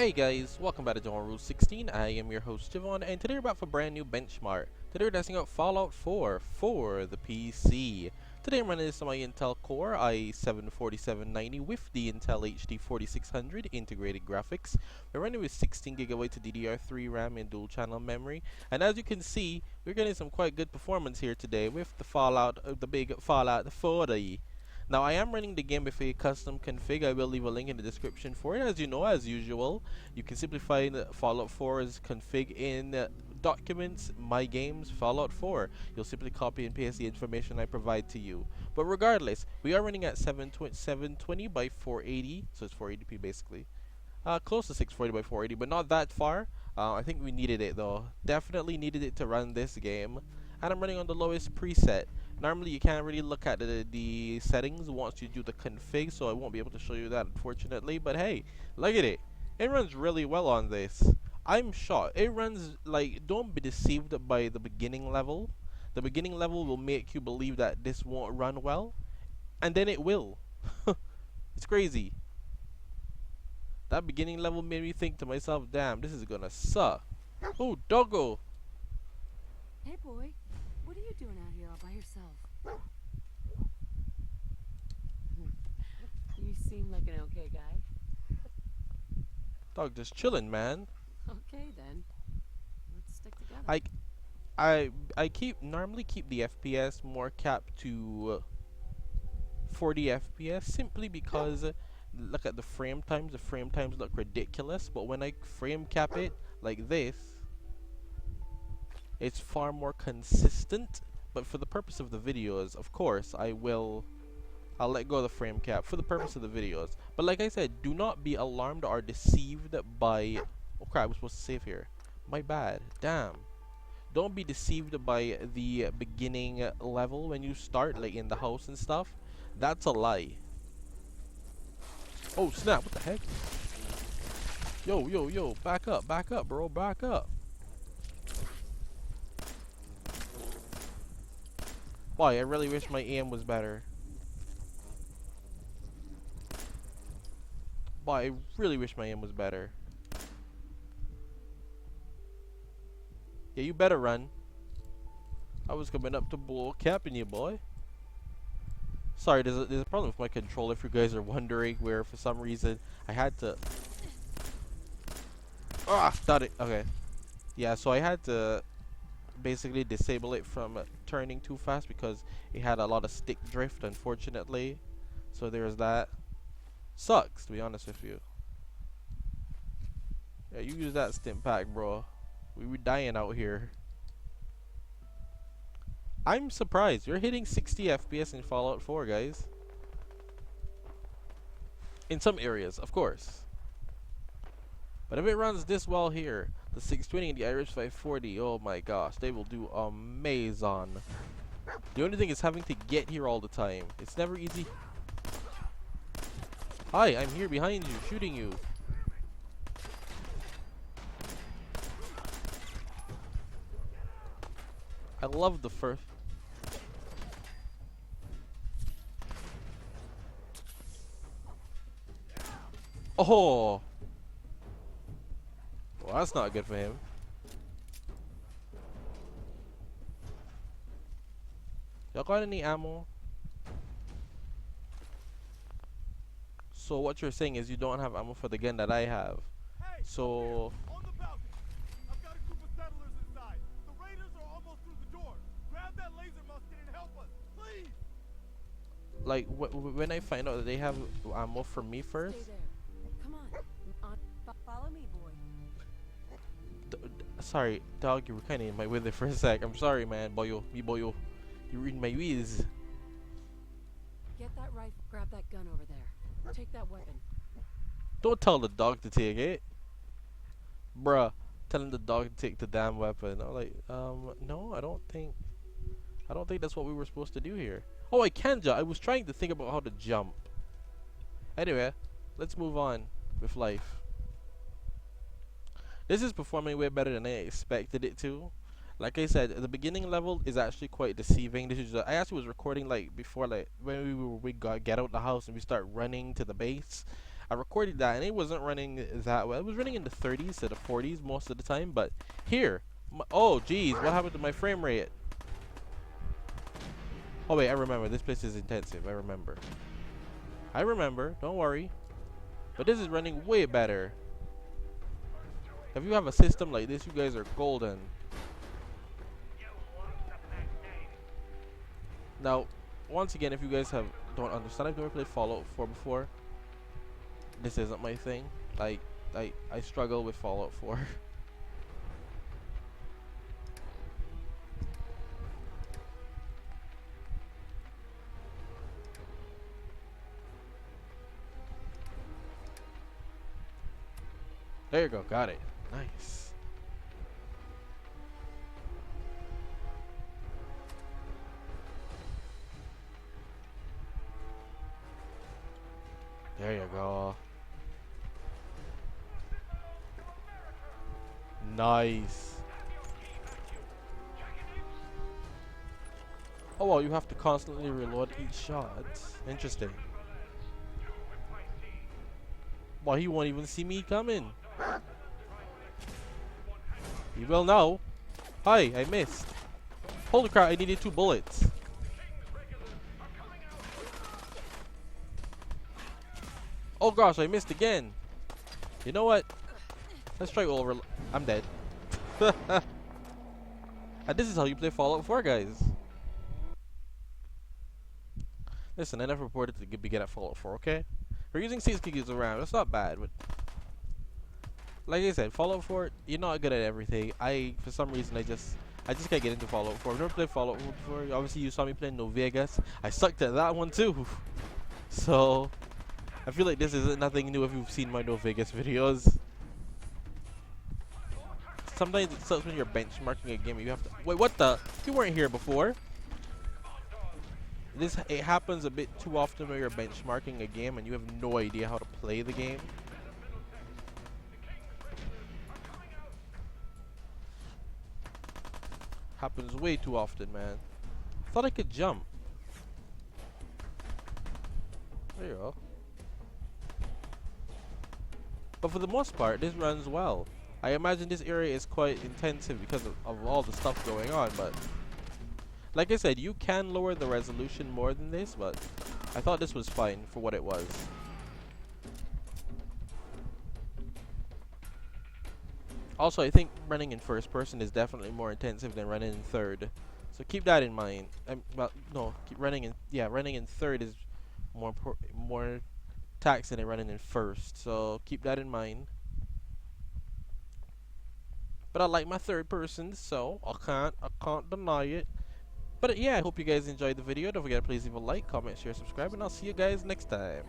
Hey guys, welcome back to John Rule 16. I am your host Javon, and today we're back for a brand new benchmark. Today we're testing out Fallout 4 for the PC. Today I'm running this on my Intel Core i7-4790 with the Intel HD 4600 integrated graphics. We're running with 16GB of DDR3 RAM and dual channel memory, and as you can see, we're getting some quite good performance here today with the big Fallout 40. Now I am running the game with a custom config. I will leave a link in the description for it. As you know, as usual, you can simply find Fallout 4's config in Documents, My Games, Fallout 4. You'll simply copy and paste the information I provide to you. But regardless, we are running at 720 by 480, so it's 480p basically. Close to 640 by 480, but not that far. I think we needed it though. Definitely needed it to run this game. And I'm running on the lowest preset. Normally you can't really look at the settings once you do the config, so I won't be able to show you that unfortunately, but hey, look at it. It runs really well on this. I'm shocked. It runs like, don't be deceived by the beginning level. The beginning level will make you believe that this won't run well, and then it will. It's crazy. That beginning level made me think to myself, damn, this is gonna suck. Oh, doggo. Hey boy, what are you doing out here all by yourself? You seem like an okay guy. Dog just chilling, man. Okay then, let's stick together. I normally keep the FPS more capped to 40 FPS simply because look at the frame times. The frame times look ridiculous, but when I frame cap it like this, it's far more consistent. But for the purpose of the videos, of course, I'll let go of the frame cap for the purpose of the videos. But like I said, do not be alarmed or deceived by... Oh crap, I was supposed to save here. My bad. Damn. Don't be deceived by the beginning level when you start, like in the house and stuff. That's a lie. Oh snap, what the heck? Yo, back up, bro, back up. Boy, I really wish my aim was better. Boy, I really wish my aim was better. Yeah, you better run. I was coming up to bull capping you, boy. Sorry, there's a problem with my controller if you guys are wondering, where for some reason I had to... Ah, got it. Okay. Yeah, so I had to basically disable it from turning too fast because it had a lot of stick drift, unfortunately. So there's that. Sucks, to be honest with you. Yeah, you use that stim pack, bro. We were dying out here. I'm surprised. You're hitting 60 FPS in Fallout 4, guys. In some areas, of course. But if it runs this well here, the 620 and the Irish 540, oh my gosh, they will do amazing. The only thing is having to get here all the time. It's never easy. Hi, I'm here behind you, shooting you. I love the first... Oh! Well, that's not good for him. Y'all got any ammo? So what you're saying is you don't have ammo for the gun that I have. Hey, So... on the balcony. I've got a group of settlers inside. The raiders are almost through the door. Grab that laser musket and help us, please. like when I find out that they have ammo for me first. Stay there. Come on. Follow me, boy. Sorry, dog, you were kind of in my way there for a sec. I'm sorry, man, boyo, me boyo. You were in my whiz. Get that rifle. Grab that gun over there. Take that weapon. Don't tell the dog to take it, bruh. Telling the dog to take the damn weapon. I'm like, no, I don't think that's what we were supposed to do here. Oh, I can jump. I was trying to think about how to jump. Anyway, let's move on with life. This is performing way better than I expected it to. Like I said, the beginning level is actually quite deceiving. This is I actually was recording like before, like when we get out the house and we start running to the base. I recorded that and it wasn't running that well. It was running in the 30s to the 40s most of the time, but here, oh geez, what happened to my frame rate? Oh wait, I remember. This place is intensive. I remember. Don't worry. But this is running way better. If you have a system like this, you guys are golden. Now, once again, if you guys don't understand, I've never played Fallout 4 before. This isn't my thing. I struggle with Fallout 4. There you go, got it. Nice. There you go. Nice. Oh well, you have to constantly reload each shot. Interesting. Well, he won't even see me coming. He will now. Hi, I missed. Holy crap, I needed 2 bullets. Oh gosh, I missed again. You know what? Let's try over. I'm dead. And this is how you play Fallout 4, guys. Listen, I never reported to be good at Fallout 4, okay? We're using 6 gigs of RAM. That's not bad, but like I said, Fallout 4, you're not good at everything. For some reason, I just can't get into Fallout 4. I've never played Fallout 4 before. Obviously, you saw me playing New Vegas. I sucked at that one too. So, I feel like this isn't nothing new if you've seen my New Vegas videos. Sometimes it sucks when you're benchmarking a game. You have to wait. What the? You weren't here before. It happens a bit too often when you're benchmarking a game and you have no idea how to play the game. Happens way too often, man. Thought I could jump. There you go. But for the most part, this runs well. I imagine this area is quite intensive because of all the stuff going on, but like I said, you can lower the resolution more than this, but I thought this was fine for what it was. Also, I think running in first person is definitely more intensive than running in third. So keep that in mind. Running in third is more taxing than running in first. So keep that in mind. But I like my third person, so I can't deny it. But yeah, I hope you guys enjoyed the video. Don't forget to please leave a like, comment, share, subscribe, and I'll see you guys next time.